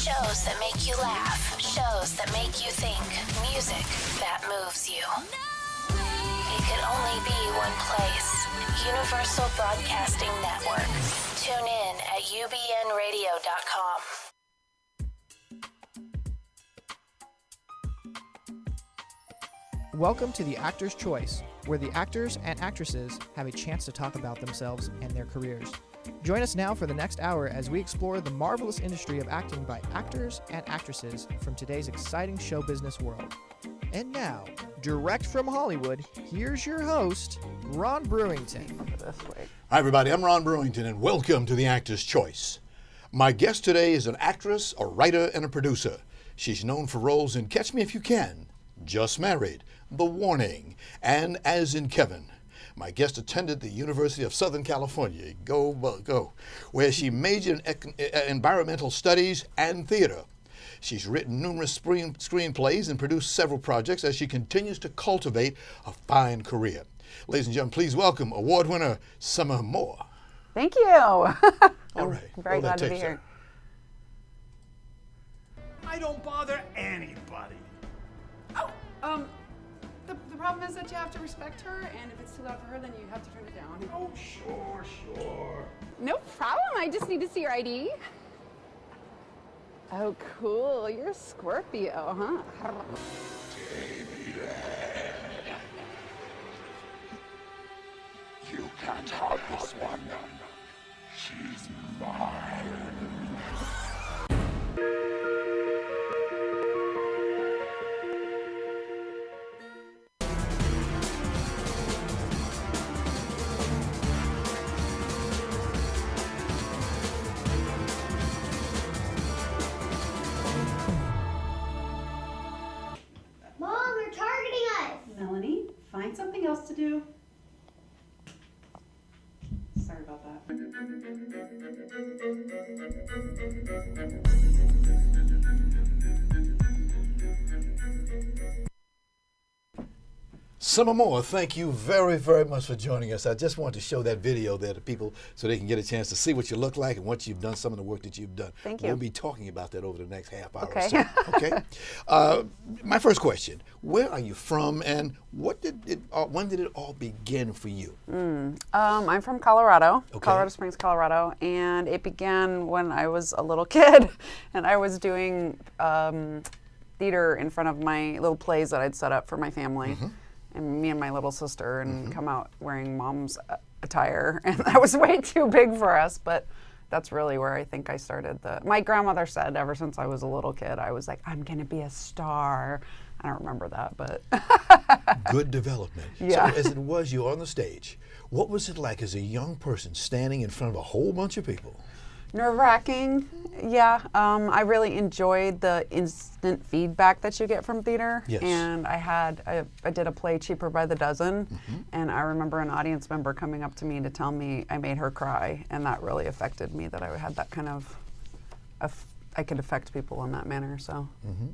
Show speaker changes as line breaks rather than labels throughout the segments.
Shows that make you laugh. Shows that make you think. Music that moves you. It could only be one place. Universal Broadcasting Network. Tune in at ubnradio.com.
Welcome to The Actor's Choice, where the actors and actresses have a chance to talk about themselves and their careers. Join us now for the next hour as we explore the marvelous industry of acting by actors and actresses from today's exciting show business world. And now, direct from Hollywood, here's your host, Ron Brewington.
Hi, everybody. I'm Ron Brewington, and welcome to The Actor's Choice. My guest today is an actress, a writer, and a producer. She's known for roles in Catch Me If You Can, Just Married, The Warning, and As in Kevin. My guest attended the University of Southern California, go, where she majored in environmental studies and theater. She's written numerous screenplays and produced several projects as she continues to cultivate a fine career. Ladies and gentlemen, please welcome award winner Summer Moore.
Thank you.
All right.
I'm very glad to be here.
I don't bother anybody.
The problem is that you have to respect her, and if it's too loud for her, then you have to turn it down.
Oh, sure.
No problem. I just need to see your ID. Oh, cool. You're a Scorpio, huh?
You can't have this one. She's mine.
Mom, they're targeting us!
Melanie, find something else to do. Sorry about that.
Summer Moore, thank you very, very much for joining us. I just wanted to show that video there to people so they can get a chance to see what you look like and what you've done, some of the work that you've done.
Thank you.
We'll be talking about that over the next half hour
Okay.
or so. Okay. My first question, where are you from and when did it all begin for you?
I'm from Colorado,
Okay.
Colorado Springs, Colorado, and it began when I was a little kid, and I was doing theater in front of my little plays that I'd set up for my family, and me and my little sister, and come out wearing mom's attire, and that was way too big for us, but that's really where I think I started. My grandmother said ever since I was a little kid, I was like, I'm gonna be a star. I don't remember that, but.
Good development.
Yeah.
So as it was, you on the stage, what was it like as a young person standing in front of a whole bunch of people?
Nerve-wracking, yeah. I really enjoyed the instant feedback that you get from theater.
Yes.
And I did a play, Cheaper by the Dozen, and I remember an audience member coming up to me to tell me I made her cry, and that really affected me, that I had that kind of, I could affect people in that manner, so,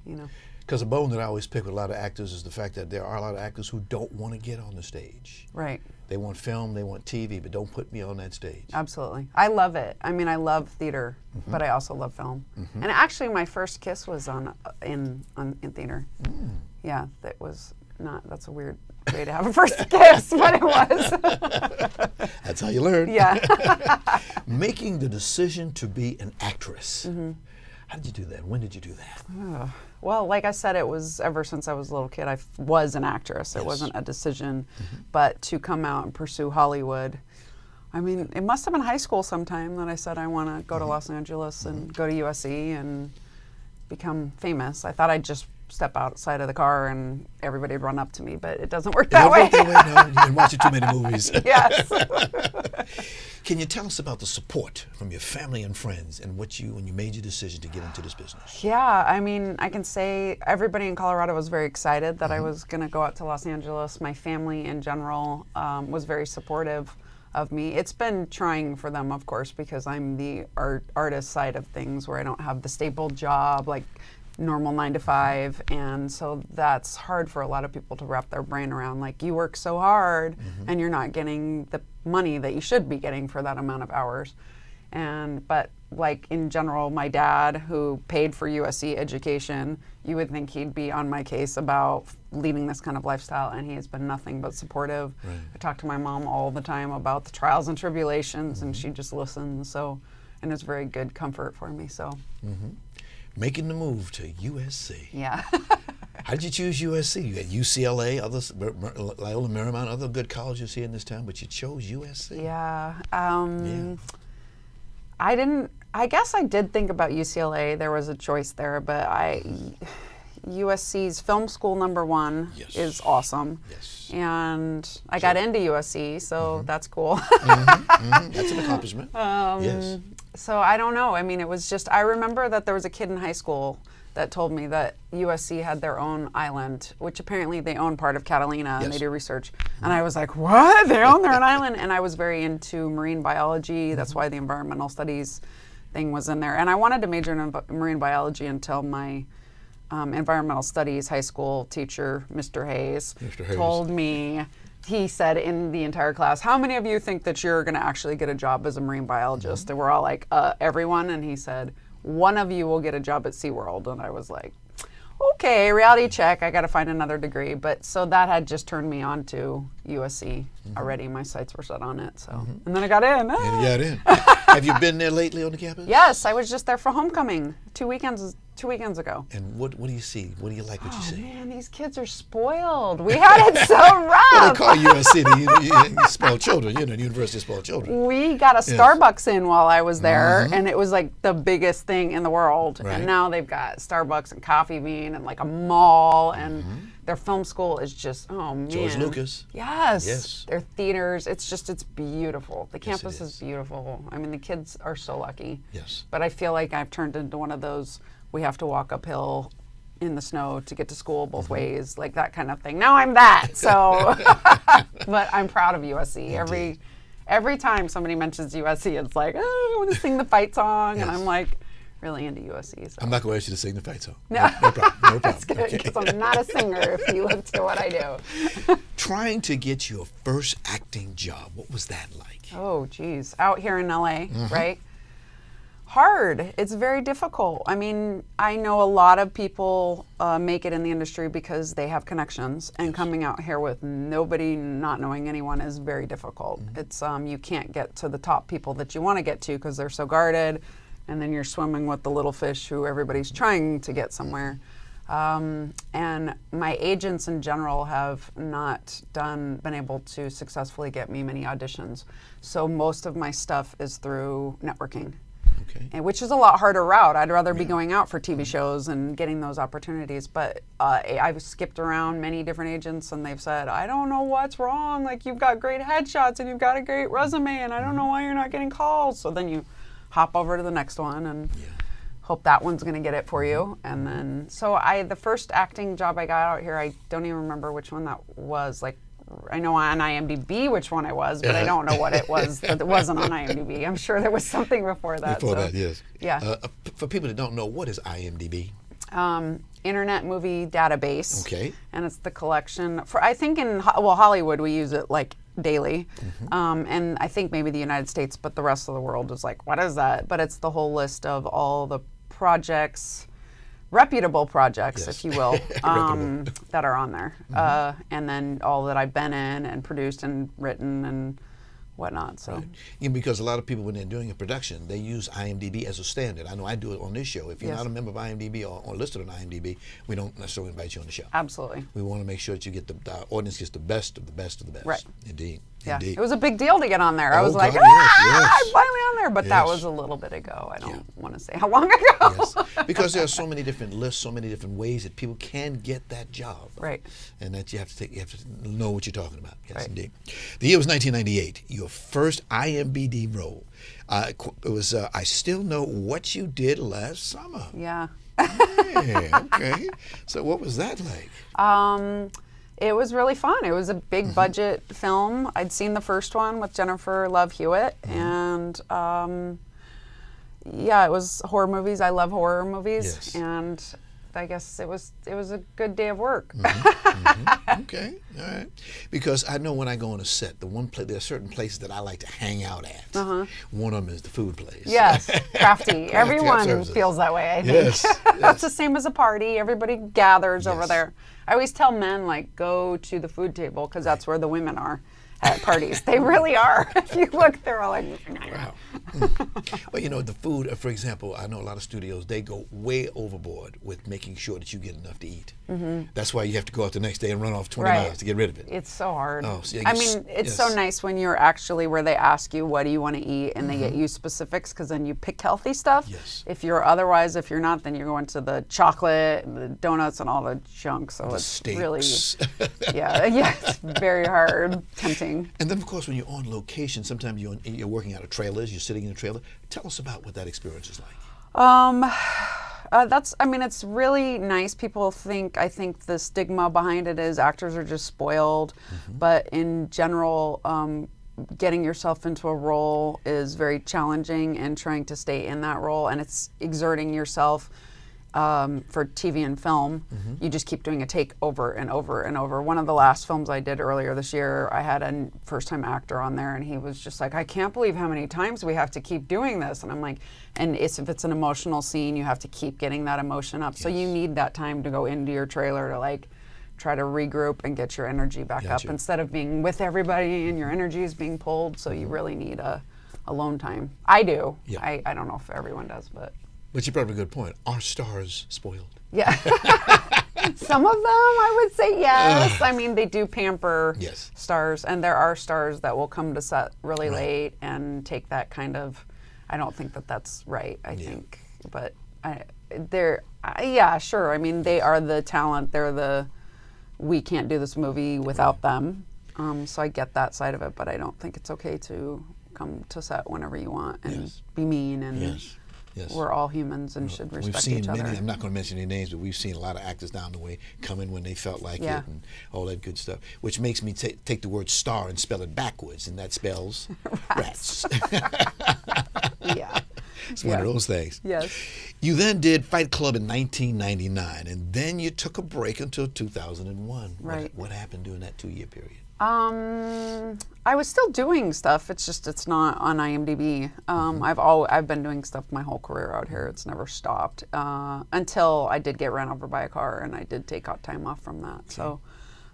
you know.
Because a bone that I always pick with a lot of actors is the fact that there are a lot of actors who don't want to get on the stage.
Right.
They want film, they want TV, but don't put me on that stage.
Absolutely. I love it. I mean, I love theater, but I also love film. And actually, my first kiss was in theater. Yeah, that's a weird way to have a first kiss, but it was.
That's how you learn.
Yeah.
Making the decision to be an actress. How did you do that? When did you do that?
Well, like I said, it was ever since I was a little kid. I was an actress. It wasn't a decision, but to come out and pursue Hollywood. I mean, it must have been high school sometime that I said I want to go to Los Angeles and go to USC and become famous. I thought I'd just step outside of the car and everybody would run up to me, but it doesn't work that way.
No, you've been watching too many movies.
Yes.
Can you tell us about the support from your family and friends and when you made your decision to get into this business?
Yeah, I mean, I can say everybody in Colorado was very excited that I was going to go out to Los Angeles. My family in general was very supportive of me. It's been trying for them, of course, because I'm the artist side of things where I don't have the stable job, like normal 9 to 5, and so that's hard for a lot of people to wrap their brain around. Like, you work so hard and you're not getting the money that you should be getting for that amount of hours. But like in general, my dad, who paid for USC education, you would think he'd be on my case about leading this kind of lifestyle, and he has been nothing but supportive.
Right.
I talk to my mom all the time about the trials and tribulations, and she just listens. So, and it's very good comfort for me. So,
Making the move to USC.
yeah.
How did you choose USC? You had UCLA, others, Loyola Marymount, other good colleges here in this town, but you chose USC.
Yeah.
Yeah.
I guess I did think about UCLA. There was a choice there, but USC's film school #1
Yes.
is awesome.
Yes.
And I got into USC, so that's cool.
That's an accomplishment. Yes.
So I don't know. I mean, it was just, I remember that there was a kid in high school that told me that USC had their own island, which apparently they own part of Catalina, and
Yes.
they do research. And I was like, what? They own their own island? And I was very into marine biology. That's why the environmental studies thing was in there. And I wanted to major in marine biology until my environmental studies high school teacher, Mr. Hayes, told me, he said in the entire class, how many of you think that you're going to actually get a job as a marine biologist? And we're all like, everyone. And he said, one of you will get a job at SeaWorld. And I was like, okay, reality check. I got to find another degree. But so that had just turned me on to USC already. My sights were set on it. So, and then I got in.
And you got in. Have you been there lately on the campus?
Yes, I was just there for homecoming 2 weekends ago.
And what do you see? What do you like what you see?
Man, these kids are spoiled. We had it so
Well, they
rough.
call USC the spoiled children, the University of Spoiled Children.
We got a Starbucks in while I was there, and it was like the biggest thing in the world.
Right.
And now they've got Starbucks and Coffee Bean and like a mall, and their film school is just, oh man.
George Lucas.
Yes.
Yes.
Their theaters, it's beautiful. The
Yes,
campus
it
is
is.
beautiful. I mean, the kids are so lucky.
Yes.
But I feel like I've turned into one of those, we have to walk uphill in the snow to get to school both ways, like that kind of thing. Now I'm that, so. But I'm proud of USC. Every time somebody mentions USC, it's like, oh, I want to sing the fight song, and I'm like, really into USC. So.
I'm not going to ask you to sing the fight song.
No.
No problem. No
That's
problem.
good, because I'm not a singer if you look to what I do.
Trying to get your first acting job, what was that like?
Oh, geez. Out here in LA, right? Hard. It's very difficult. I mean, I know a lot of people make it in the industry because they have connections, and coming out here with nobody, not knowing anyone, is very difficult. It's you can't get to the top people that you want to get to because they're so guarded, and then you're swimming with the little fish who everybody's trying to get somewhere. And my agents in general have not been able to successfully get me many auditions. So most of my stuff is through networking.
Okay.
And which is a lot harder route. I'd rather be going out for TV shows and getting those opportunities. But I've skipped around many different agents, and they've said, I don't know what's wrong. Like, you've got great headshots and you've got a great resume, and I don't know why you're not getting calls. So then you hop over to the next one and hope that one's going to get it for you. And then, so the first acting job I got out here, I don't even remember which one that was. Like, I know on IMDb which one it was, but I don't know what it was that wasn't on IMDb. I'm sure there was something before that.
Before that, yes.
Yeah.
For people that don't know, what is IMDb?
Internet Movie Database.
Okay.
And it's the collection for, I think in Hollywood we use it like daily, and I think maybe the United States, but the rest of the world is like, what is that? But it's the whole list of all the projects, reputable projects, if you will, that are on there, and then all that I've been in and produced and written and whatnot. So,
Yeah, because a lot of people, when they're doing a production, they use IMDb as a standard. I know I do it on this show. If you're not a member of IMDb or listed on IMDb, we don't necessarily invite you on the show.
absolutely.
We want to make sure that you get the audience gets the best of the best of the best.
Right.
Indeed.
Yeah,
Indeed.
it was a big deal to get on there. I
Oh,
was like,
God, yes.
I'm finally on there. But that
Yes.
was a little bit ago. I don't want to say how long ago.
Yes. Because there are so many different lists, so many different ways that people can get that job.
Right.
And that you have to know what you're talking about. Yes,
Right.
indeed. The year was 1998. Your first IMDb role. It was I Still Know What You Did Last Summer.
Yeah.
Yeah, okay. So what was that like?
It was really fun. It was a big budget film. I'd seen the first one with Jennifer Love Hewitt, and yeah, it was horror movies. I love horror movies,
Yes.
and I guess it was a good day of work.
Okay, all right. Because I know when I go on a set, there are certain places that I like to hang out at. One of them is the food place.
Yes, crafty. Everyone
services.
feels that way, I think.
Yes,
That's the same as a party. Everybody gathers over
Yes.
there. I always tell men, like, go to the food table because that's where the women are at parties. They really are. If you look, they're all like,
Wow. Well, you know, the food, for example, I know a lot of studios, they go way overboard with making sure that you get enough to eat. That's why you have to go out the next day and run off 20
Right.
miles to get rid of it.
It's so hard.
Oh, so
I mean, it's so nice when you're actually where they ask you, what do you want to eat? And they get you specifics because then you pick healthy stuff.
Yes.
If you're not, then you're going to the chocolate and the donuts and all the junk. So it's
steaks.
really, yeah, it's very hard, tempting.
And then, of course, when you're on location, sometimes you're working out of trailers, you're sitting in a trailer. Tell us about what that experience is like.
It's really nice. I think the stigma behind it is actors are just spoiled. But in general, getting yourself into a role is very challenging, and trying to stay in that role, and it's exerting yourself. For TV and film, you just keep doing a take over and over and over. One of the last films I did earlier this year, I had a first-time actor on there, and he was just like, I can't believe how many times we have to keep doing this. And I'm like, and if it's an emotional scene, you have to keep getting that emotion up. So you need that time to go into your trailer to like try to regroup and get your energy back up instead of being with everybody and your energy is being pulled. So you really need a alone time. I do.
Yeah.
I don't know if everyone does, but.
But you brought up a good point. Are stars spoiled?
Yeah. Some of them, I would say yes. I mean, they do pamper stars, and there are stars that will come to set really late and take that kind of. I don't think that that's right. I think, but sure. I mean, they are the talent. They're we can't do this movie without them. So I get that side of it, but I don't think it's okay to come to set whenever you want and be mean and.
Yes.
We're all humans and should respect each other.
I'm not going to mention any names, but we've seen a lot of actors down the way come in when they felt like it and all that good stuff, which makes me take the word star and spell it backwards, and that spells rats.
Yeah.
It's one of those things.
Yes.
You then did Fight Club in 1999, and then you took a break until 2001.
Right.
What happened during that 2-year period?
I was still doing stuff. It's just it's not on IMDb. I've been doing stuff my whole career out here. It's never stopped until I did get run over by a car, and I did take time off from that. Okay. So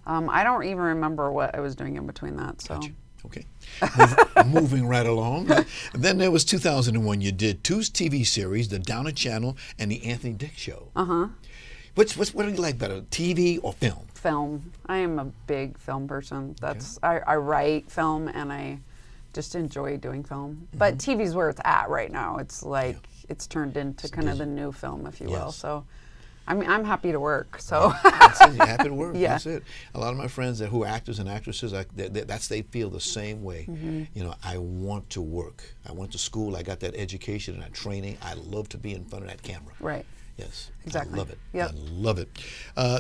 I don't even remember what I was doing in between that. So.
Gotcha. Okay. Moving right along. And then there was 2001. You did 2 TV series, The Downer Channel and The Anthony Dick Show. What do you like better, TV or film?
Film. I am a big film person. I write film and I just enjoy doing film. But TV's where it's at right now. It's like it's turned into kind of the new film, if you will. So I mean, I'm happy to work. So
that's it. You're happy to work.
Yeah.
That's it. A lot of my friends who are actors and actresses, they feel the same way. You know, I want to work. I went to school. I got that education and that training. I love to be in front of that camera.
Right.
Yes.
Exactly.
I love it.
Yep.
I love it.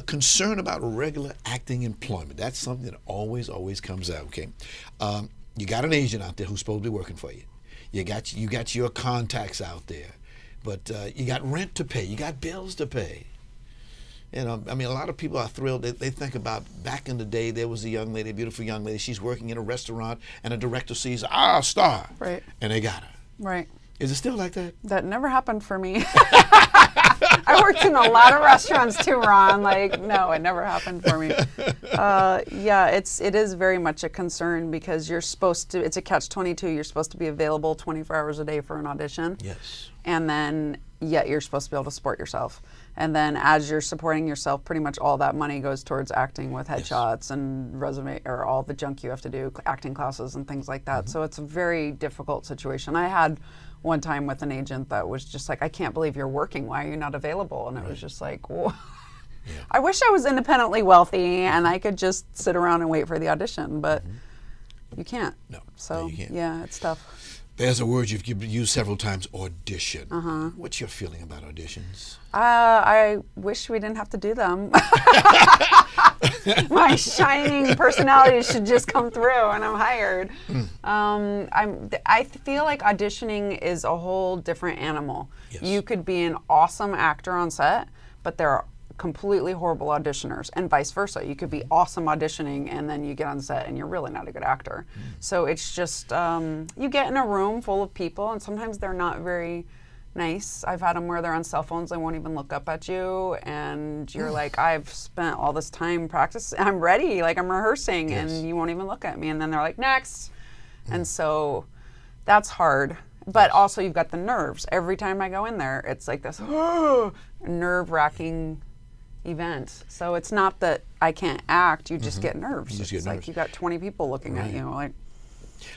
Concern about regular acting employment. That's something that always comes out. Okay. You got an agent out there who's supposed to be working for you. You got your contacts out there, but you got rent to pay. You got bills to pay. You know, I mean, a lot of people are thrilled. They think about back in the day, there was a young lady, a beautiful young lady. She's working in a restaurant, and a director sees, star.
Right.
And they got her.
Right.
Is it still like that?
That never happened for me. I worked in a lot of restaurants too, Ron. Like, no, it never happened for me. It is very much a concern because you're supposed to, it's a catch-22. You're supposed to be available 24 hours a day for an audition.
Yes.
And then, yet you're supposed to be able to support yourself. And then as you're supporting yourself, pretty much all that money goes towards acting with headshots and resume, or all the junk you have to do, acting classes and things like that. So it's a very difficult situation. I had one time with an agent that was just like, I can't believe you're working. Why are you not available? And it was just like, whoa. Yeah. I wish I was independently wealthy and I could just sit around and wait for the audition, but you can't.
No,
so
you can't.
Yeah, it's tough.
There's a word you've used several times, audition. What's your feeling about auditions?
I wish we didn't have to do them. My shining personality should just come through and I'm hired. I feel like auditioning is a whole different animal.
Yes.
You could be an awesome actor on set, but they're completely horrible auditioners, and vice versa. You could be awesome auditioning and then you get on set and you're really not a good actor. So it's just, you get in a room full of people and sometimes they're not very nice. I've had them where they're on cell phones, they won't even look up at you, and you're like, I've spent all this time practicing, I'm ready, like I'm rehearsing, and you won't even look at me, and then they're like, next. And so that's hard. But also you've got the nerves. Every time I go in there, it's like this nerve-wracking event. So it's not that I can't act, you just get nerves.
You just get
it's
nervous.
like you got 20 people looking at you. Like,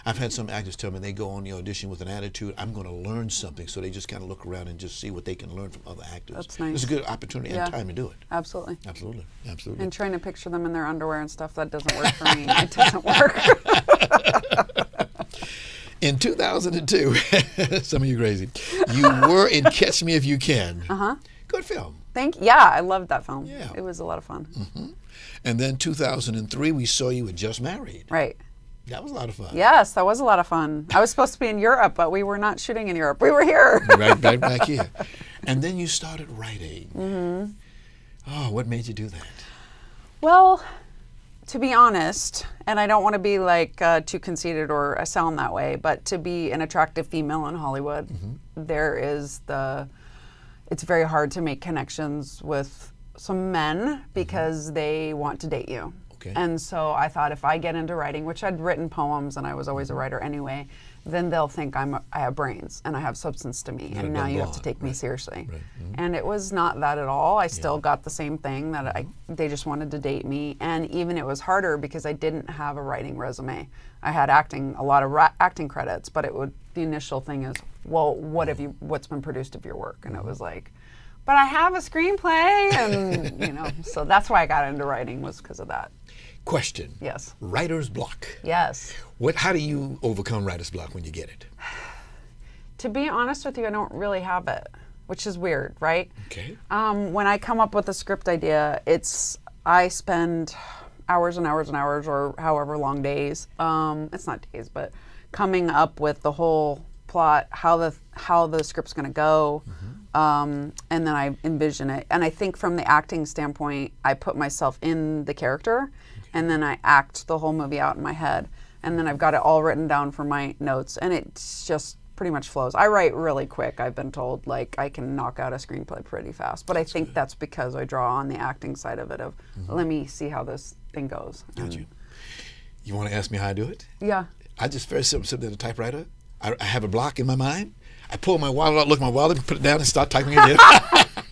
I've had some actors tell me they go on the audition with an attitude, I'm going to learn something, so they just kind of look around and just see what they can learn from other actors.
That's nice.
It's a good opportunity and time to do it.
Absolutely.
Absolutely. Absolutely.
And trying to picture them in their underwear and stuff, that doesn't work for me. It doesn't work.
In 2002, some of you crazy, you were in Catch Me If You Can. Good film.
Yeah, I loved that film.
Yeah.
It was a lot of fun.
And then 2003, we saw you at Just Married.
Right.
That was a lot of fun.
Yes, that was a lot of fun. I was supposed to be in Europe, but we were not shooting in Europe. We were here.
right back here. And then you started writing. Oh, what made you do that?
Well, to be honest, and I don't want to be like too conceited or sound that way, but to be an attractive female in Hollywood, it's very hard to make connections with some men because they want to date you.
Okay.
And so I thought if I get into writing, which I'd written poems and I was always a writer anyway, then they'll think I have brains and I have substance to me, and now you have to take me seriously.
Right.
And it was not that at all. I still got the same thing that they just wanted to date me, and even it was harder because I didn't have a writing resume. I had a lot of acting credits, but the initial thing is, well, what's been produced of your work? And it was like, but I have a screenplay, and so that's why I got into writing, was because of that.
Question.
Yes.
Writer's block.
Yes.
How do you overcome writer's block when you get it?
To be honest with you, I don't really have it, which is weird, right?
Okay.
When I come up with a script idea, I spend hours and hours and hours, or however long days. It's not days, but coming up with the whole plot, how the script's going to go, and then I envision it. And I think from the acting standpoint, I put myself in the character, and then I act the whole movie out in my head. And then I've got it all written down for my notes, and it's just pretty much flows. I write really quick, I've been told. Like, I can knock out a screenplay pretty fast. But I think that's because I draw on the acting side of it of, let me see how this thing goes.
Got you. You want to ask me how I do it?
Yeah.
I just very simple at a typewriter. I have a block in my mind. I pull my wallet out, look at my wallet, put it down, and start typing again.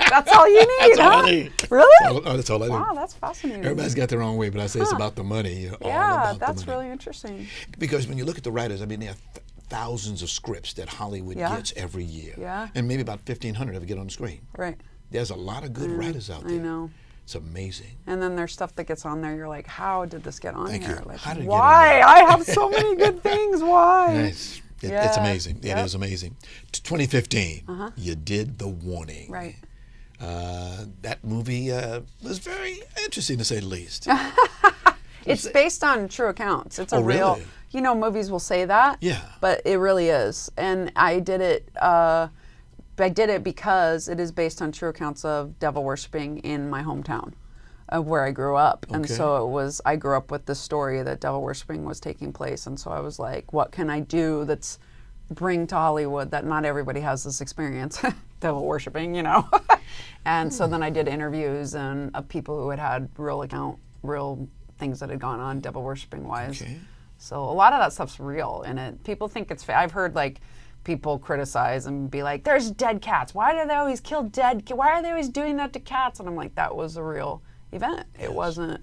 That's all you need,
That's all I need.
Really?
That's all I do.
Wow, that's fascinating.
Everybody's got their own way, but I say it's about the money. All
Yeah,
about
that's
the money.
really interesting.
Because when you look at the writers, I mean, there are thousands of scripts that Hollywood gets every year.
Yeah.
And maybe about 1,500 ever get on the screen.
Right.
There's a lot of good writers out there.
I know.
It's amazing.
And then there's stuff that gets on there, you're like, how did this get on
Thank
here?
you.
Like,
How did it get on
why?
there?
I have so many good things. Why?
It's amazing. It is amazing. 2015, you did The Warning.
Right.
That movie was very interesting, to say the least.
It's based on true accounts. It's a
Oh,
real,
really?
movies will say that.
Yeah.
But it really is. And I did it because it is based on true accounts of devil worshipping in my hometown of where I grew up. And
Okay.
so I grew up with this story that devil worshipping was taking place. And so I was like, what can I do that's bring to Hollywood that not everybody has this experience, devil worshipping, And so then I did interviews of people who had real things that had gone on devil worshipping wise.
Okay.
So a lot of that stuff's real, and people think it's fake. I've heard people criticize and be like, "There's dead cats. Why do they always kill dead? Why are they always doing that to cats?" And I'm like, "That was a real event. It wasn't.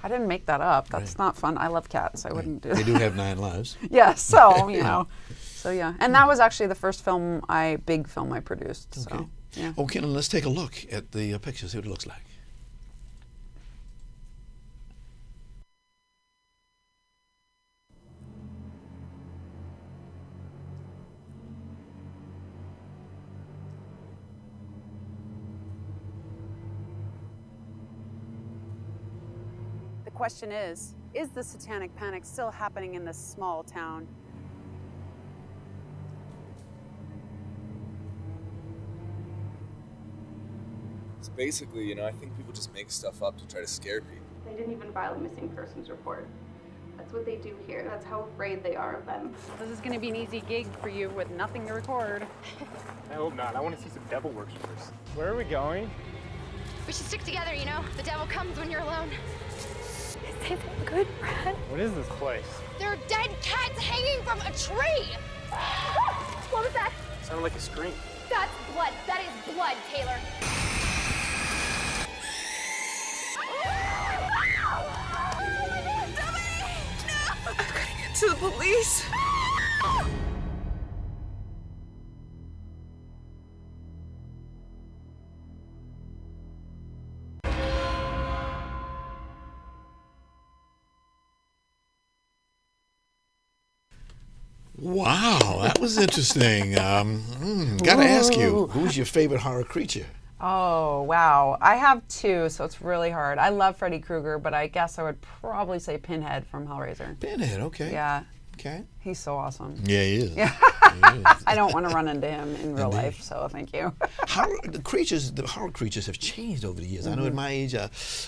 I didn't make that up. That's not fun. I love cats. I wouldn't do that."
They do have 9 lives.
Yeah. So So yeah, and that was actually the first big film I produced. So
Okay.
yeah.
Okay, let's take a look at the picture, see what it looks like.
The question is the satanic panic still happening in this small town?
So basically, you know, I think people just make stuff up to try to scare people.
They didn't even file a missing persons report. That's what they do here. That's how afraid they are of them.
This is gonna be an easy gig for you with nothing to record.
I hope not. I want to see some devil worshippers. Where are we going?
We should stick together, you know? The devil comes when you're alone.
Is that good, Brad?
What is this place?
There are dead cats hanging from a tree! What was that?
Sounded like a scream.
That's blood. That is blood, Taylor.
I'm gonna get to the police.
Wow, that was interesting. Gotta ask you, who's your favorite horror creature?
Oh, wow. I have two, so it's really hard. I love Freddy Krueger, but I guess I would probably say Pinhead from Hellraiser.
Pinhead, okay.
Yeah.
Okay.
He's so awesome.
Yeah, he is.
Yeah.
He is.
I don't want to run into him in real life, so thank you.
The horror creatures have changed over the years. I know at my age,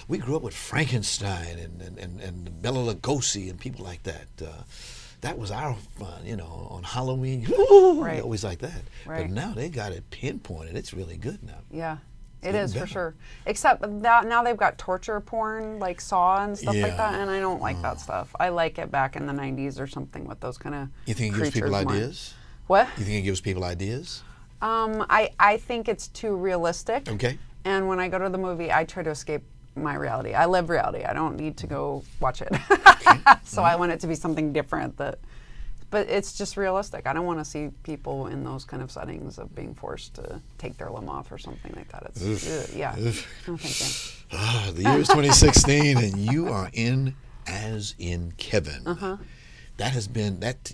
we grew up with Frankenstein and Bela Lugosi and people like that. That was our fun, you know, on Halloween.
Right.
Always like that.
Right.
But now they got it pinpointed. It's really good now.
Yeah. It is for sure. Except that now they've got torture porn, like Saw and stuff like that, and I don't like that stuff. I like it back in the 90s or something with those kind of
You think it gives people ideas?
What?
You think it gives people ideas?
I think it's too realistic.
Okay.
And when I go to the movie, I try to escape my reality. I live reality. I don't need to go watch it. So I want it to be something different but it's just realistic. I don't want to see people in those kind of settings of being forced to take their limb off or something like that. It's yeah. No, thank you.
The year is 2016, and you are in as in Kevin. That has been that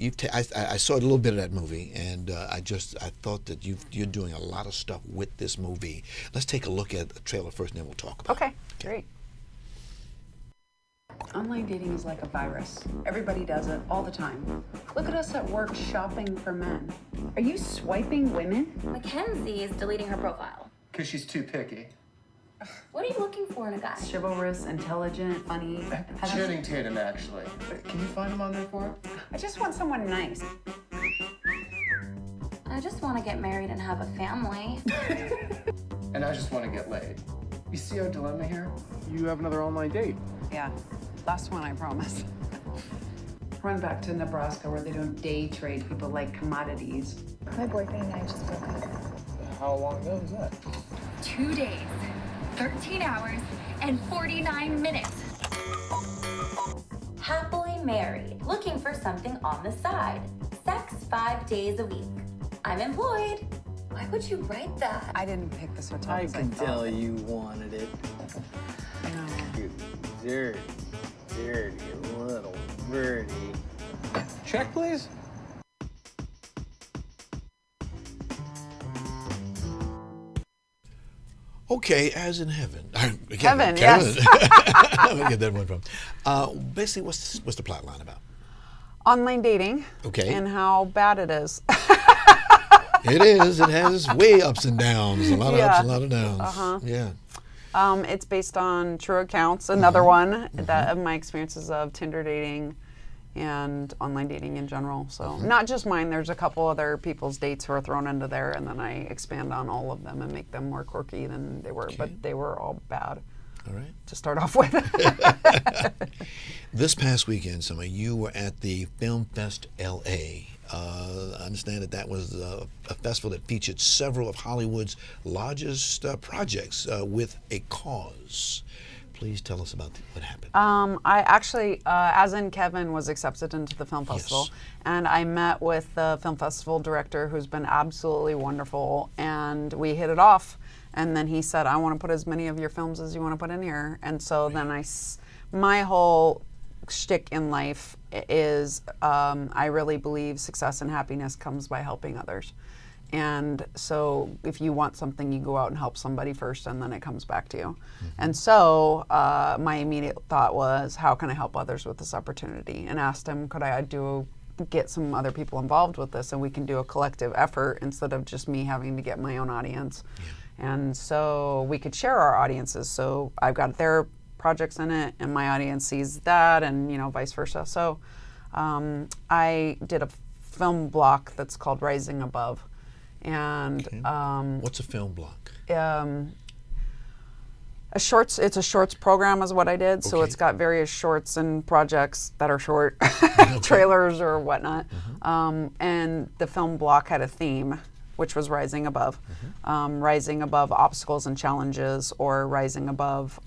I saw a little bit of that movie, and I thought that you're doing a lot of stuff with this movie. Let's take a look at the trailer first, and then we'll talk about it.
Okay, great. Online dating is like a virus. Everybody does it all the time. Look at us at work shopping for men. Are you swiping women?
Mackenzie is deleting her profile.
Because she's too picky.
What are you looking for in a guy?
Chivalrous, intelligent, funny.
Channing Tatum, actually. Can you find him on there for it?
I just want someone nice.
I just want to get married and have a family.
And I just want to get laid. You see our dilemma here?
You have another online date.
Yeah, last one, I promise. Run back to Nebraska where they don't day trade people like commodities.
My boyfriend and I just broke up.
How long ago was that?
2 days, 13 hours, and 49 minutes.
Happily married, looking for something on the side. Sex 5 days a week. I'm employed. Why would you write that?
I didn't pick this hotel.
I can tell you wanted it. You dirty, dirty little birdie.
Check, please.
Okay, as in heaven.
Kevin, yes.
Where get that one from? Basically, what's the plot line about?
Online dating.
Okay.
And how bad it is.
It is. It has way ups and downs. A lot of ups and a lot of downs. Yeah.
It's based on true accounts. Another one that of my experiences of Tinder dating and online dating in general. So not just mine. There's a couple other people's dates who are thrown into there, and then I expand on all of them and make them more quirky than they were. But they were all bad.
All right.
To start off with.
This past weekend, Summer, you were at the Film Fest LA. I understand that was a festival that featured several of Hollywood's largest projects with a cause. Please tell us about what happened.
I actually, as in Kevin, was accepted into the film festival, and I met with the film festival director, who's been absolutely wonderful, and we hit it off. And then he said, "I want to put as many of your films as you want to put in here." And so then my whole shtick in life is I really believe success and happiness comes by helping others. And so if you want something, you go out and help somebody first, and then it comes back to you. And so my immediate thought was, how can I help others with this opportunity? And asked him, could I get some other people involved with this, and we can do a collective effort instead of just me having to get my own audience. And so we could share our audiences. So I've got their projects in it, and my audience sees that, and vice versa. So I did a film block that's called Rising Above. And
what's a film block?
It's a shorts program is what I did. So it's got various shorts and projects that are short, trailers or whatnot. And the film block had a theme, which was Rising Above. Rising above obstacles and challenges, or rising above,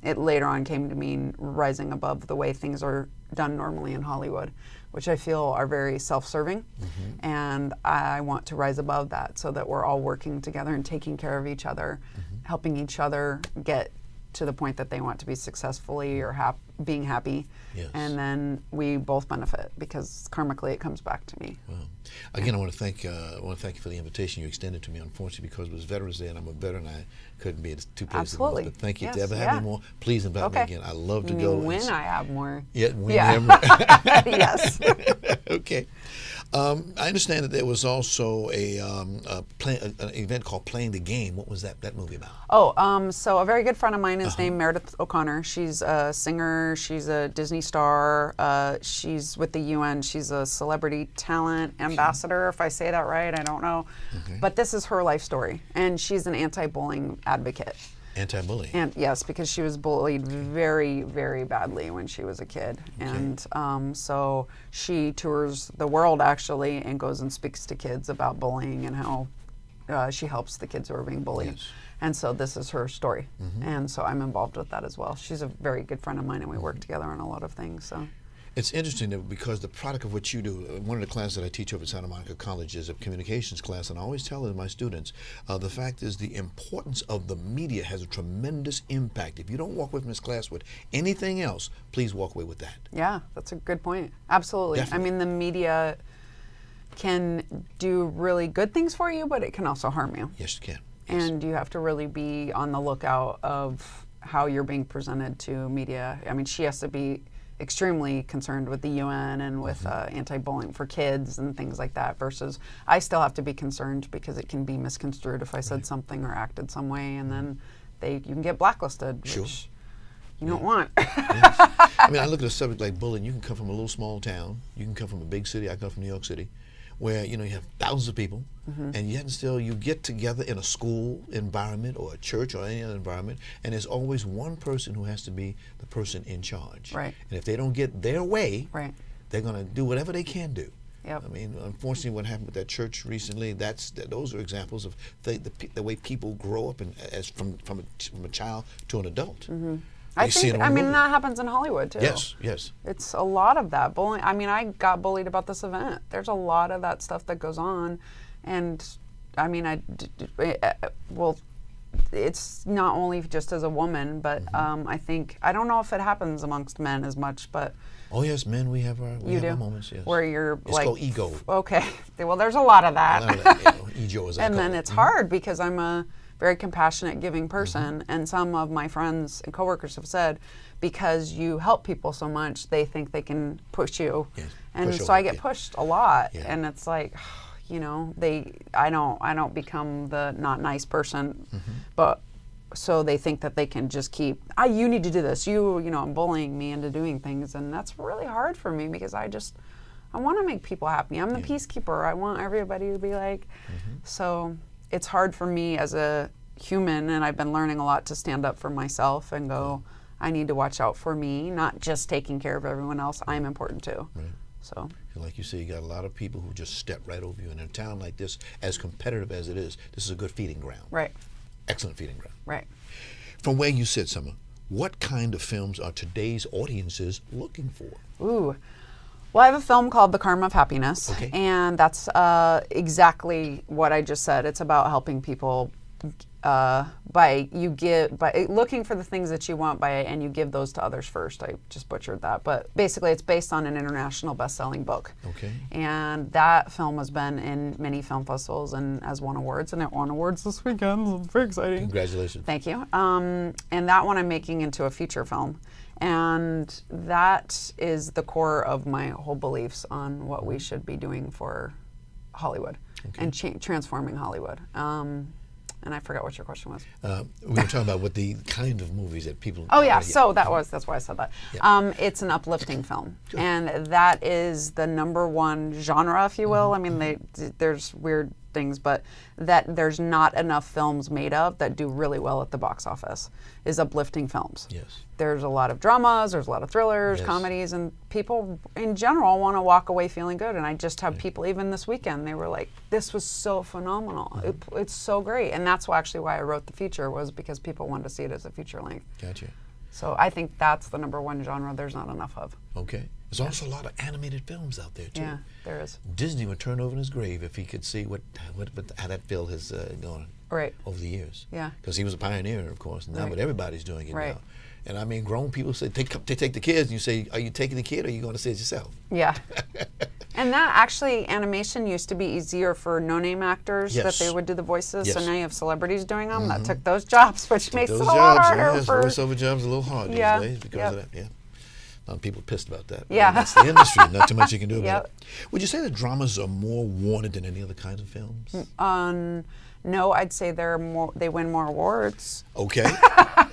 it later on came to mean rising above the way things are done normally in Hollywood, which I feel are very self-serving. And I want to rise above that so that we're all working together and taking care of each other, helping each other get to the point that they want to be successfully or being happy.
Yes.
And then we both benefit because karmically it comes back to me.
Wow. Again, I want to thank you for the invitation you extended to me. Unfortunately, because it was Veterans Day and I'm a veteran, I couldn't be at two places.
Absolutely.
But thank you.
Yes,
To ever have me more, please invite me again. I love to go.
When I have more.
Yeah, when
yeah.
you have more.
Yes.
Okay. I understand that there was also an event called Playing the Game. What was that movie about?
So a very good friend of mine is named Meredith O'Connor. She's a singer. She's a Disney star. She's with the UN. She's a celebrity talent ambassador, if I say that right. I don't know. But this is her life story. And she's an anti-bullying advocate.
Anti-bullying?
And yes, because she was bullied very, very badly when she was a kid. And so she tours the world, actually, and goes and speaks to kids about bullying and how she helps the kids who are being bullied.
Yes.
And so this is her story. And so I'm involved with that as well. She's a very good friend of mine, and we work together on a lot of things. So.
It's interesting that because the product of what you do, one of the classes that I teach over at Santa Monica College is a communications class, and I always tell my students, the fact is the importance of the media has a tremendous impact. If you don't walk away from this class with anything else, please walk away with that.
Yeah, that's a good point. Absolutely.
Definitely.
I mean, the media can do really good things for you, but it can also harm you.
Yes, it can.
And you have to really be on the lookout of how you're being presented to media. I mean, she has to be extremely concerned with the UN and with anti-bullying for kids and things like that, versus I still have to be concerned because it can be misconstrued if I said something or acted some way, and then you can get blacklisted, which you don't want.
I mean, I look at a subject like bullying. You can come from a little small town. You can come from a big city. I come from New York City, where you have thousands of people, and yet still you get together in a school environment or a church or any other environment, and there's always one person who has to be the person in charge.
Right.
And if they don't get their way,
right,
they're going to do whatever they can do.
Yep.
I mean, unfortunately, what happened with that church recently, those are examples of the way people grow up from a child to an adult.
I mean, that happens in Hollywood, too.
Yes, yes.
It's a lot of that. Bullying. I mean, I got bullied about this event. There's a lot of that stuff that goes on. And, I mean, well, it's not only just as a woman, but I think, I don't know if it happens amongst men as much, but...
Oh, yes, men, we have our moments, yes.
Where you're
it's called ego.
Okay. Well, there's a lot of that.
Ego, as I
and
call
then
it.
it's hard because I'm a very compassionate, giving person, and some of my friends and coworkers have said, because you help people so much, they think they can push you, and so I get pushed a lot, and it's like, I don't become the not nice person, but so they think that they can just keep, you need to do this, I'm bullying me into doing things, and that's really hard for me because I want to make people happy. I'm the peacekeeper. I want everybody to be like, so it's hard for me as a human, and I've been learning a lot to stand up for myself and go, I need to watch out for me, not just taking care of everyone else. I'm important too.
Right.
So,
like you say, you got a lot of people who just step right over you. And in a town like this, as competitive as it is, this is a good feeding ground.
Right.
Excellent feeding ground.
Right.
From where you sit, Summer, what kind of films are today's audiences looking for?
Well, I have a film called The Karma of Happiness, and that's exactly what I just said. It's about helping people by looking for the things that you want and you give those to others first. I just butchered that, but basically it's based on an international best-selling book.
Okay.
And that film has been in many film festivals and has won awards, and it won awards this weekend. So it's very exciting.
Congratulations.
Thank you. And that one I'm making into a feature film. And that is the core of my whole beliefs on what we should be doing for Hollywood and transforming Hollywood. And I forgot what your question was.
We were talking about what the kind of movies that people.
Oh yeah, so that's why I said that.
Yeah.
It's an uplifting film, and that is the #1 genre, if you will. I mean, there's weird things, but that there's not enough films made of that do really well at the box office is uplifting films.
Yes.
There's a lot of dramas, there's a lot of thrillers, comedies, and people in general want to walk away feeling good. And I just have people, even this weekend, they were like, this was so phenomenal. It's so great. And that's actually why I wrote the feature, was because people wanted to see it as a feature length.
Gotcha.
So I think that's the #1 genre there's not enough of.
Okay. There's also a lot of animated films out there too.
Yeah, there is.
Disney would turn over in his grave if he could see how that field has gone over the years.
Yeah.
Because he was a pioneer, of course. Now, but everybody's doing it
now.
And I mean, grown people say they take the kids, and you say, "Are you taking the kid, or are you going to see it yourself?"
Yeah. And that actually, animation used to be easier for no-name actors that they would do the voices.
Yes.
So now you have celebrities doing them. That took those jobs, which makes it a lot harder.
Yes, voiceover jobs are a little hard these days because of that. Yeah. A lot of people are pissed about that.
Yeah.
That's the industry. Not too much you can do about it. Would you say that dramas are more wanted than any other kinds of films?
No, I'd say they win more awards.
Okay.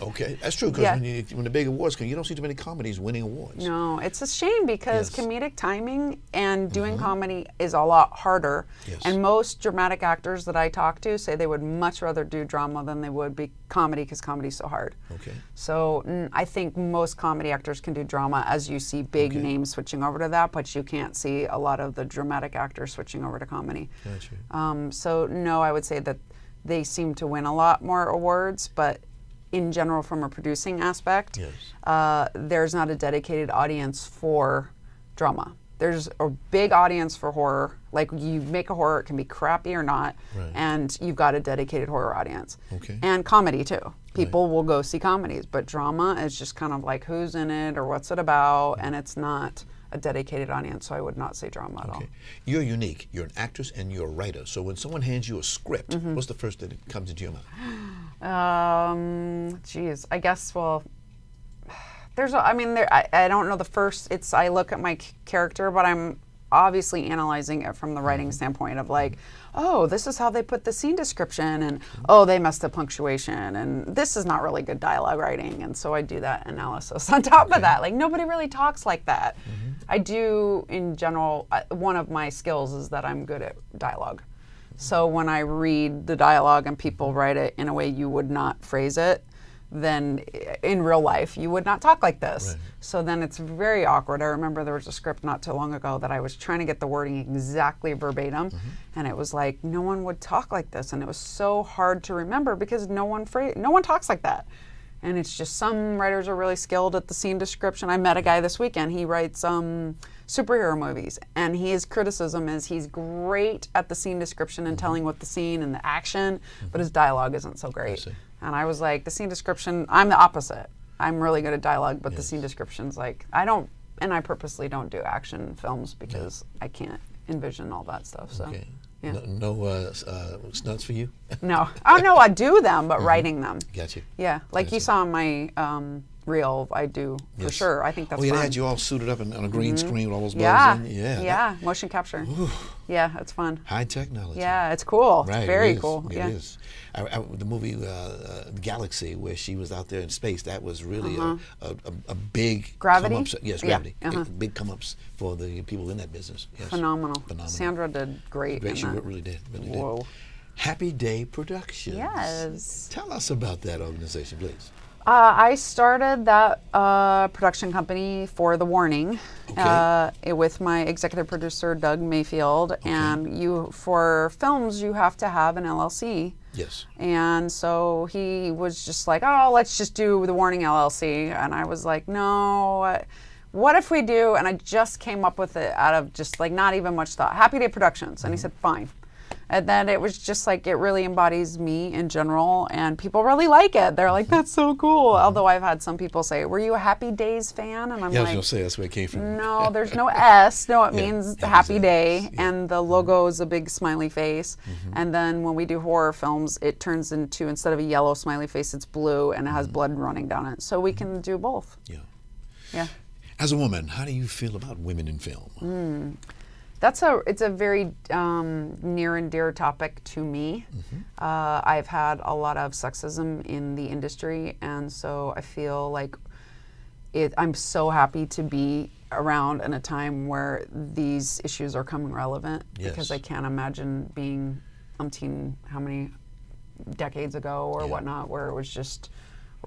Okay. That's true, because when the big awards come, you don't see too many comedies winning awards.
No, it's a shame because comedic timing and doing comedy is a lot harder.
Yes.
And most dramatic actors that I talk to say they would much rather do drama than they would be comedy, because comedy's so hard.
Okay.
So I think most comedy actors can do drama, as you see big names switching over to that, but you can't see a lot of the dramatic actors switching over to comedy.
Gotcha.
So no, I would say that they seem to win a lot more awards, but in general, from a producing aspect, there's not a dedicated audience for drama. There's a big audience for horror. Like, you make a horror, it can be crappy or not, and you've got a dedicated horror audience.
Okay.
And comedy too. People will go see comedies, but drama is just kind of like who's in it or what's it about, and it's not a dedicated audience, so I would not say drama at all.
You're unique. You're an actress and you're a writer. So when someone hands you a script, what's the first thing that comes into your mind?
Geez, I guess, well, I don't know the first, I look at my character, but I'm obviously analyzing it from the writing standpoint of like, oh, this is how they put the scene description, and oh, they messed up punctuation, and this is not really good dialogue writing, and so I do that analysis on top of that. Like, nobody really talks like that. I do, in general, one of my skills is that I'm good at dialogue. So when I read the dialogue and people write it in a way you would not phrase it, then in real life you would not talk like this. So then it's very awkward. I remember there was a script not too long ago that I was trying to get the wording exactly verbatim, and it was like, no one would talk like this, and it was so hard to remember because no one talks like that. And it's just, some writers are really skilled at the scene description. I met a guy this weekend, he writes superhero movies, and his criticism is he's great at the scene description and telling what the scene and the action, but his dialogue isn't so great. And I was like, the scene description, I'm the opposite. I'm really good at dialogue, but the scene description's like, I purposely don't do action films because I can't envision all that stuff, so. Yeah.
No stunts for you?
No. Oh, no, I do them, but writing them.
Got you.
Yeah, like you saw in my reel, I do for sure. I think that's fun.
They had you all suited up on a green screen with all those buttons in?
Yeah, motion capture. Yeah, it's fun.
High technology.
Yeah, it's cool.
Right,
it's very cool.
It is. The movie Galaxy, where she was out there in space, that was really a big
Gravity?
come-ups. Yes, Gravity. Big come-ups for the people in that business. Yes.
Phenomenal. Sandra did great.
She really did. Whoa. Happy Day Productions.
Yes.
Tell us about that organization, please.
I started that production company for The Warning with my executive producer, Doug Mayfield. And for films, you have to have an LLC.
Yes.
And so he was just like, oh, let's just do The Warning LLC. And I was like, no, what if we do? And I just came up with it out of just like not even much thought. Happy Day Productions. And he said, fine. And then it was just like, it really embodies me in general, and people really like it. They're like, that's so cool. Although I've had some people say, were you a Happy Days fan? And I'm
I was
like,
going to say, that's where it came from.
No, there's no S. No, it means Happy Day. Yeah. And the logo is a big smiley face. And then when we do horror films, it turns into, instead of a yellow smiley face, it's blue, and it has blood running down it. So we can do both.
Yeah. As a woman, how do you feel about women in film?
It's a very near and dear topic to me. I've had a lot of sexism in the industry, and so I feel like I'm so happy to be around in a time where these issues are coming relevant, because I can't imagine being how many decades ago or whatnot, where it was just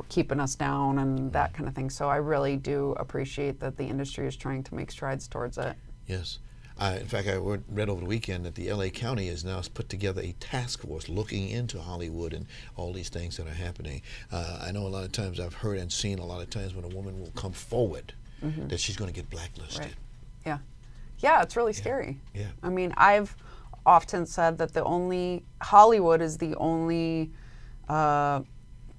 keeping us down and that kind of thing. So I really do appreciate that the industry is trying to make strides towards it.
Yes. In fact, I read over the weekend that the LA County has now put together a task force looking into Hollywood and all these things that are happening. I know a lot of times I've heard and seen a lot of times when a woman will come forward that she's going to get blacklisted.
Right. Yeah. Yeah, it's really scary.
Yeah.
I mean, I've often said that Hollywood is the only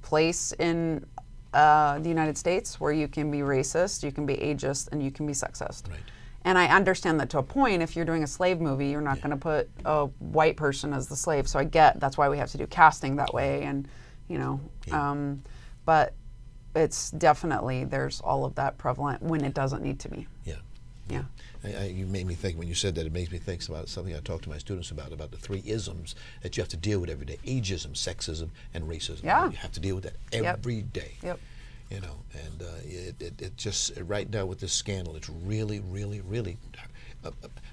place in the United States where you can be racist, you can be ageist, and you can be sexist.
Right.
And I understand that to a point. If you're doing a slave movie, you're not going to put a white person as the slave. So I get that's why we have to do casting that way, and but it's definitely, there's all of that prevalent when it doesn't need to be.
Yeah.
Yeah.
You made me think, when you said that, it makes me think about something I talk to my students about the 3 isms that you have to deal with every day: ageism, sexism, and racism.
Yeah.
You have to deal with that every day.
Yep.
You know, and it just, right now with this scandal, it's really, really, really,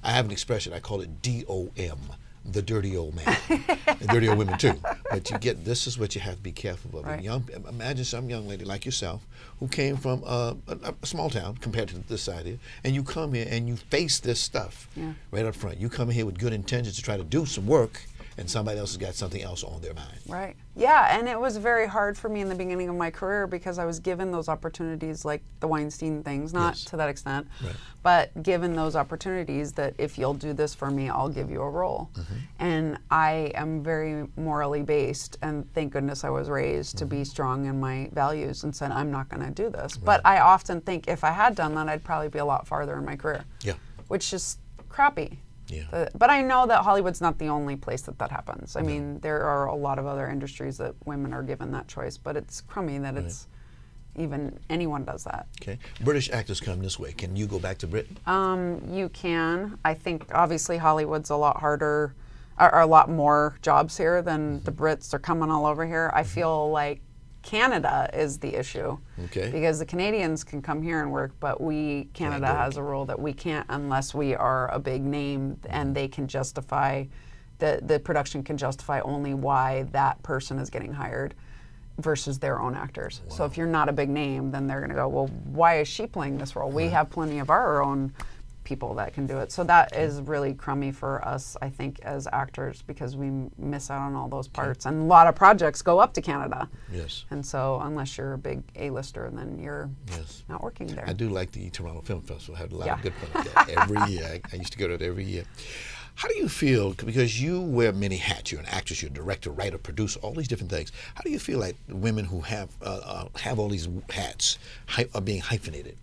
I have an expression, I call it DOM, the dirty old man, and dirty old women too. But this is what you have to be careful of.
Right.
Imagine some young lady like yourself who came from a small town compared to this side here, and you come here and you face this stuff right up front. You come here with good intentions to try to do some work, and somebody else has got something else on their mind.
Right. Yeah, and it was very hard for me in the beginning of my career because I was given those opportunities, like the Weinstein things, not to that extent, but given those opportunities that if you'll do this for me, I'll give you a role. And I am very morally based, and thank goodness I was raised to be strong in my values and said, I'm not going to do this. But I often think if I had done that, I'd probably be a lot farther in my career. Yeah. Which is crappy. Yeah. But I know that Hollywood's not the only place that happens. I mean, there are a lot of other industries that women are given that choice, but it's crummy that it's even anyone does that.
Okay. British actors come this way. Can you go back to Britain?
You can. I think obviously Hollywood's a lot harder, or a lot more jobs here than the Brits are coming all over here. I feel like Canada is the issue. Okay. Because the Canadians can come here and work, but Canada has a rule that we can't unless we are a big name, and they can justify, the production can justify only why that person is getting hired versus their own actors. Wow. So if you're not a big name, then they're going to go, well, why is she playing this role? We have plenty of our own people that can do it. So that is really crummy for us, I think, as actors, because we miss out on all those parts. And a lot of projects go up to Canada. Yes. And so unless you're a big A-lister, then you're not working there.
I do like the Toronto Film Festival. I had a lot of good fun with that every year. I used to go to it every year. How do you feel, because you wear many hats, you're an actress, you're a director, writer, producer, all these different things. How do you feel like women who have all these hats are being hyphenated?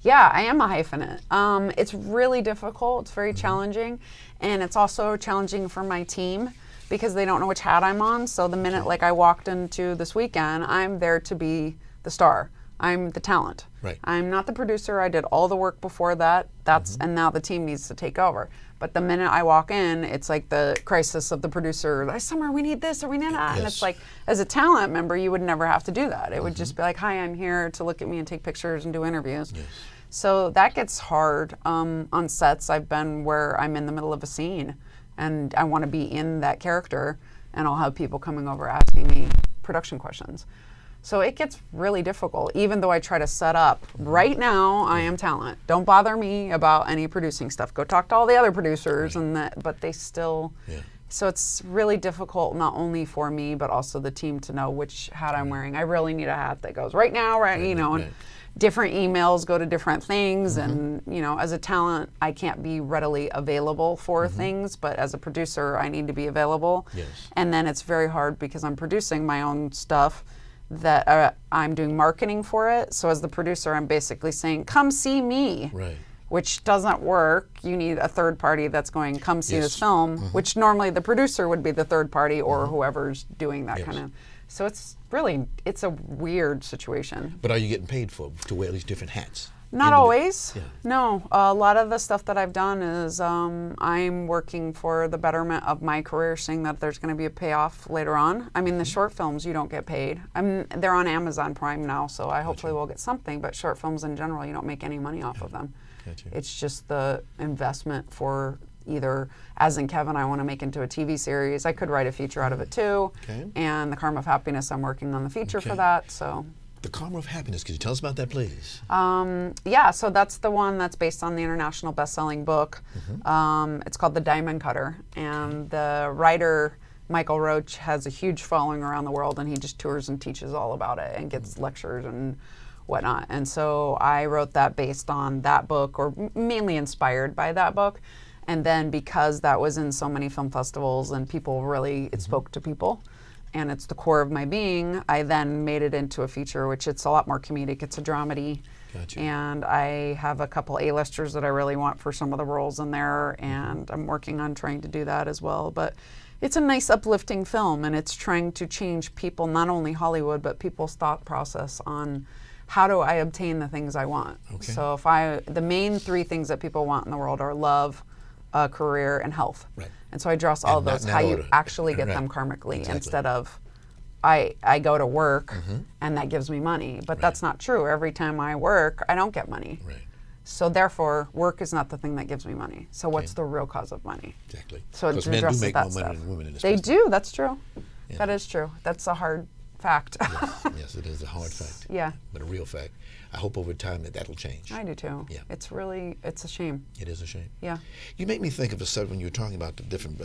Yeah, I am a hyphenate. It's really difficult. It's very challenging. And it's also challenging for my team because they don't know which hat I'm on. So the minute I walked into this weekend, I'm there to be the star. I'm the talent. Right. I'm not the producer. I did all the work before that. And now the team needs to take over. But the minute I walk in, it's like the crisis of the producer. This summer we need this or we need that. And it's like, as a talent member, you would never have to do that. It would just be like, hi, I'm here to look at me and take pictures and do interviews. Yes. So that gets hard on sets. I've been where I'm in the middle of a scene and I want to be in that character, and I'll have people coming over asking me production questions. So it gets really difficult, even though I try to set up, right now I am talent. Don't bother me about any producing stuff. Go talk to all the other producers, but they still, so it's really difficult, not only for me, but also the team to know which hat I'm wearing. I really need a hat that goes right now, and different emails go to different things. And, as a talent, I can't be readily available for things, but as a producer, I need to be available. Yes. And then it's very hard because I'm producing my own stuff, that I'm doing marketing for it. So as the producer, I'm basically saying, come see me. Right. Which doesn't work. You need a third party that's going, come see this film, which normally the producer would be the third party or whoever's doing that kind of. So it's a weird situation.
But are you getting paid to wear these different hats?
Not always. Yeah. No, a lot of the stuff that I've done is I'm working for the betterment of my career, seeing that there's going to be a payoff later on. I mean, the short films, you don't get paid. They're on Amazon Prime now, so I hopefully will get something, but short films in general, you don't make any money off of them.
Gotcha.
It's just the investment for either, as in Kevin, I want to make into a TV series. I could write a feature out of it too.
Okay.
And The Karma of Happiness, I'm working on the feature for that, so.
The Karma of Happiness, could you tell us about that, please?
Yeah, so that's the one that's based on the international best-selling book. It's called The Diamond Cutter, and the writer, Michael Roach, has a huge following around the world, and he just tours and teaches all about it and gets lectures and whatnot. And so I wrote that based on that book, or mainly inspired by that book. And then because that was in so many film festivals and people really, it spoke to people, and it's the core of my being, I then made it into a feature, which it's a lot more comedic. It's a dramedy.
Gotcha.
And I have a couple A-listers that I really want for some of the roles in there, and I'm working on trying to do that as well. But it's a nice uplifting film, and it's trying to change people, not only Hollywood, but people's thought process on how do I obtain the things I want.
Okay.
So the main three things that people want in the world are love, career, and health.
Right.
And so I address all of those, how you actually get them karmically, instead of I go to work and that gives me money. But that's not true. Every time I work, I don't get money.
Right.
So therefore, work is not the thing that gives me money. So what's the real cause of money?
Exactly.
So it
Because men do
addresses
make
that
more
stuff.
money than women in this
They
business.
do. That's true.
Yeah.
That is true. That's a hard fact.
Yes, it is a hard fact.
Yeah.
But a real fact. I hope over time that'll change.
I do too.
Yeah.
It's a shame.
It is a shame.
Yeah.
You make me think of a sudden when you were talking about the different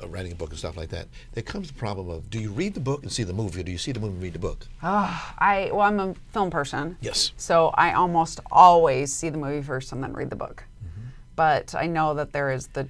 writing a book and stuff like that. There comes the problem of, do you read the book and see the movie, or do you see the movie and read the book?
I'm a film person.
Yes.
So I almost always see the movie first and then read the book. But I know that there is the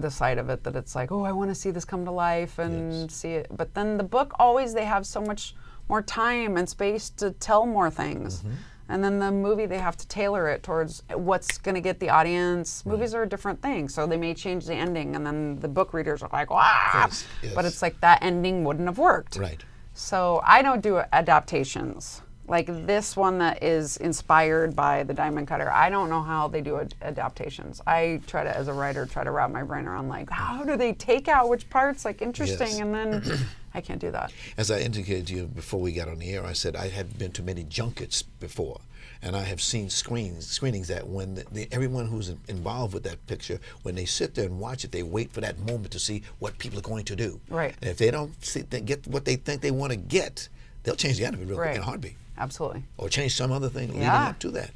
side of it that it's like, oh, I want to see this come to life and see it. But then the book, always they have so much more time and space to tell more things. And then the movie, they have to tailor it towards what's going to get the audience. Movies are a different thing, so they may change the ending, and then the book readers are like, wow.
Yes.
But it's like that ending wouldn't have worked.
Right.
So I don't do adaptations. Like this one that is inspired by The Diamond Cutter, I don't know how they do adaptations. I try to, as a writer, wrap my brain around like, how do they take out which parts, like interesting,
Yes.
and then I can't do that.
As I indicated to you before we got on the air, I said I had been to many junkets before, and I have seen screenings that when everyone who's involved with that picture, when they sit there and watch it, they wait for that moment to see what people are going to do.
Right.
And if they don't get what they think they want to get, they'll change the end of it real quick in a heartbeat.
Absolutely.
Or change some other thing leading up to that.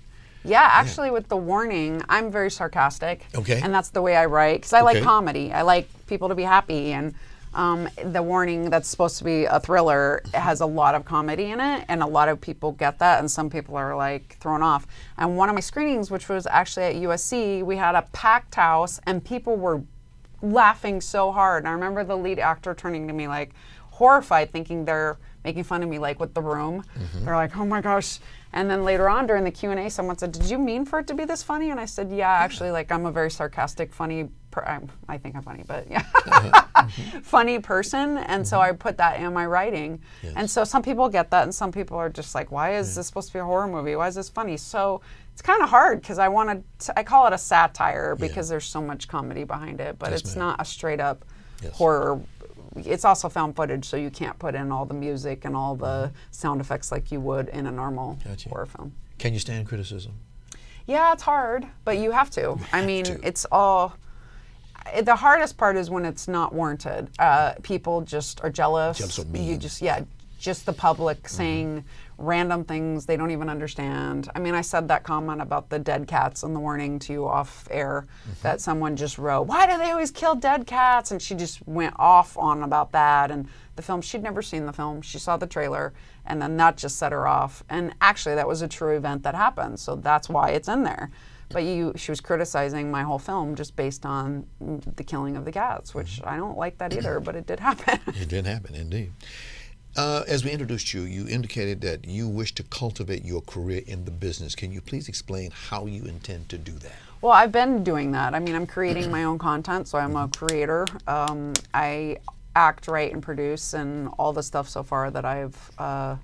Yeah, actually with The Warning, I'm very sarcastic.
Okay.
And that's the way I write, because I like comedy. I like people to be happy, and The Warning, that's supposed to be a thriller, it has a lot of comedy in it, and a lot of people get that, and some people are like thrown off. And one of my screenings, which was actually at USC, we had a packed house, and people were laughing so hard. And I remember the lead actor turning to me like horrified, thinking they're making fun of me, like with The Room. They're like, oh my gosh. And then later on during the Q&A, someone said, did you mean for it to be this funny? And I said, yeah, actually, like I'm a very sarcastic, funny, I think I'm funny, but yeah, funny person. And so I put that in my writing. Yes. And so some people get that, and some people are just like, why is this supposed to be a horror movie? Why is this funny? So it's kind of hard, because I call it a satire, because there's so much comedy behind it, but it's not a straight up horror. It's also found footage, so you can't put in all the music and all the sound effects like you would in a normal horror film.
Can you stand criticism?
Yeah, it's hard, but you have to. I mean, it's all... The hardest part is when it's not warranted. People just are jealous.
So mean.
You just the public saying random things they don't even understand. I mean, I said that comment about the dead cats in The Warning to you off air, that someone just wrote, why do they always kill dead cats? And she just went off on about that. And the film, she'd never seen the film. She saw the trailer, and then that just set her off. And actually, that was a true event that happened, so that's why it's in there. But she was criticizing my whole film just based on the killing of the cats, which I don't like that either, but it did happen.
It did happen, indeed. As we introduced you, you indicated that you wish to cultivate your career in the business. Can you please explain how you intend to do that?
Well, I've been doing that. I mean, I'm creating my own content, so I'm a creator. I act, write, and produce, and all the stuff so far that I've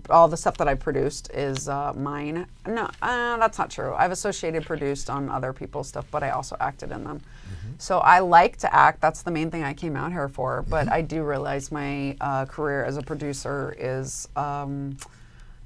all the stuff that I produced is mine. No, that's not true. I've associated produced on other people's stuff, but I also acted in them. So I like to act. That's the main thing I came out here for. But I do realize my career as a producer is,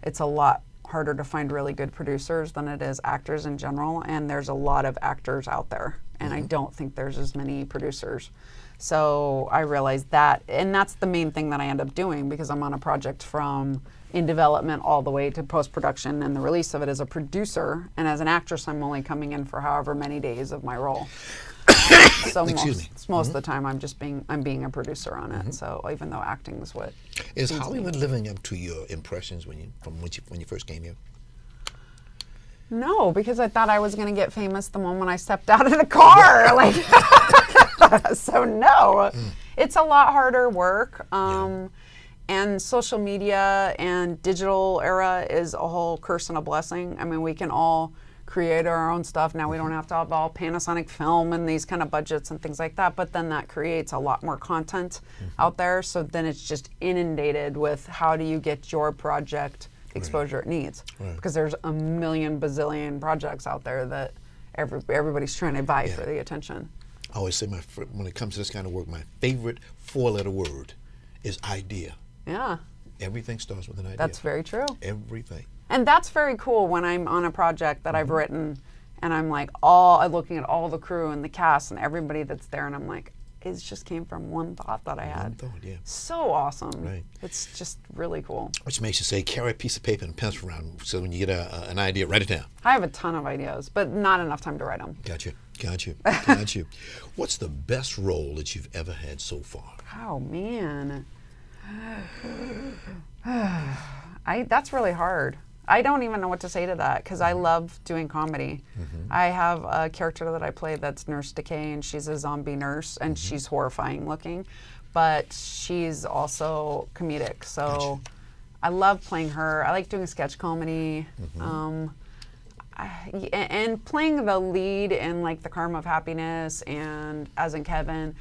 it's a lot harder to find really good producers than it is actors in general. And there's a lot of actors out there. And I don't think there's as many producers. So I realized that, and that's the main thing that I end up doing because I'm on a project from in development all the way to post-production and the release of it as a producer. And as an actress, I'm only coming in for however many days of my role. So most of the time I'm being a producer on it. So even though acting is what
is Hollywood living up to your impressions when you first came here?
No, because I thought I was going to get famous the moment I stepped out of the car. Like, so no, it's a lot harder work. And social media and digital era is a whole curse and a blessing. I mean, we can all create our own stuff. Now we don't have to have all Panasonic film and these kind of budgets and things like that, but then that creates a lot more content out there. So then it's just inundated with how do you get your project exposure it needs. Because there's a million bazillion projects out there that everybody's trying to vie for the attention.
I always say when it comes to this kind of work, my favorite 4-letter word is idea.
Yeah.
Everything starts with an idea.
That's very true.
Everything.
And that's very cool when I'm on a project that I've written and I'm like looking at all the crew and the cast and everybody that's there and I'm like, it just came from one thought that I had.
One thought, yeah.
So awesome.
Right.
It's just really cool.
Which makes you say, carry a piece of paper and pencil around so when you get an idea, write it down.
I have a ton of ideas, but not enough time to write them.
Got you. What's the best role that you've ever had so far?
Oh, man. That's really hard. I don't even know what to say to that because I love doing comedy. I have a character that I play that's Nurse Decay, and she's a zombie nurse, and she's horrifying looking, but she's also comedic. So I love playing her. I like doing sketch comedy. And playing the lead in like The Karma of Happiness and As in Kevin.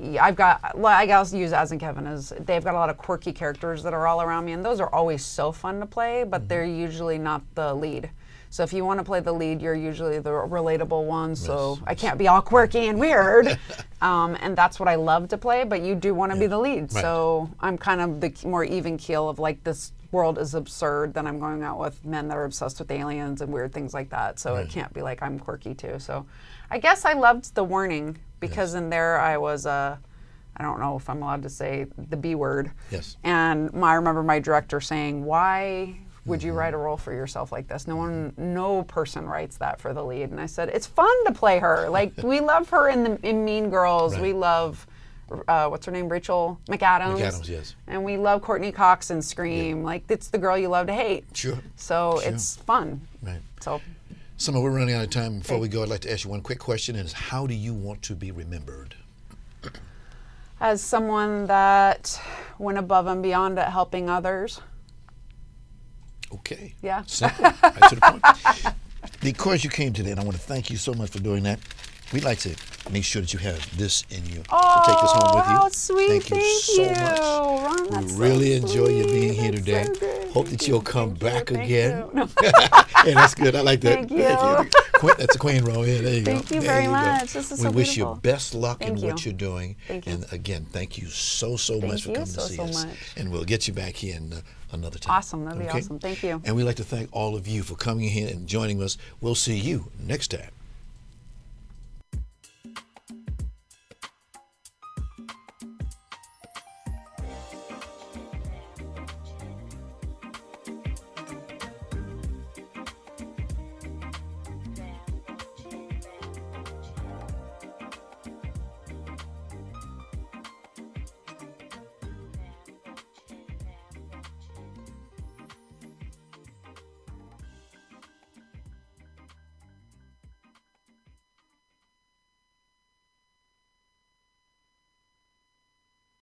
I guess use As in Kevin as they've got a lot of quirky characters that are all around me, and those are always so fun to play, but they're usually not the lead. So if you want to play the lead, you're usually the relatable one. So I can't be all quirky and weird, and that's what I love to play. But you do want to be the lead, so I'm kind of the more even keel of like this world is absurd. Then I'm going out with men that are obsessed with aliens and weird things like that. So it can't be like I'm quirky too. So I guess I loved The Warning. Because in there I was I don't know if I'm allowed to say the B word.
Yes.
And I remember my director saying, why would you write a role for yourself like this? No person writes that for the lead. And I said, it's fun to play her. Like we love her in Mean Girls. We love, what's her name? Rachel McAdams.
McAdams, yes.
And we love Courtney Cox in Scream. Yeah. Like it's the girl you love to hate.
Sure.
So it's fun.
Right.
So.
Summer, we're running out of time. Before we go, I'd like to ask you one quick question, and it's how do you want to be remembered?
As someone that went above and beyond at helping others.
Okay.
Yeah.
Simple. Right to the point. Because you came today, and I want to thank you so much for doing that. We'd like to make sure that you have this in you to take this home with you.
How sweet.
Thank you so much.
Ron,
we
that's
really
so
enjoy you
sweet.
being here
That's
today.
so good.
Hope that you'll come back again.
No.
Hey, that's good. I like that.
Thank you.
That's a queen role. Yeah, there you go.
Thank you
There
very
you
much.
Go.
This is
we
so
wish you
beautiful.
best luck in
Thank you.
what you're doing.
Thank you.
And again, thank you so much for coming to see us.
Much.
And we'll get you back here another time.
Awesome. That'd be awesome. Thank you.
And we'd like to thank all of you for coming here and joining us. We'll see you next time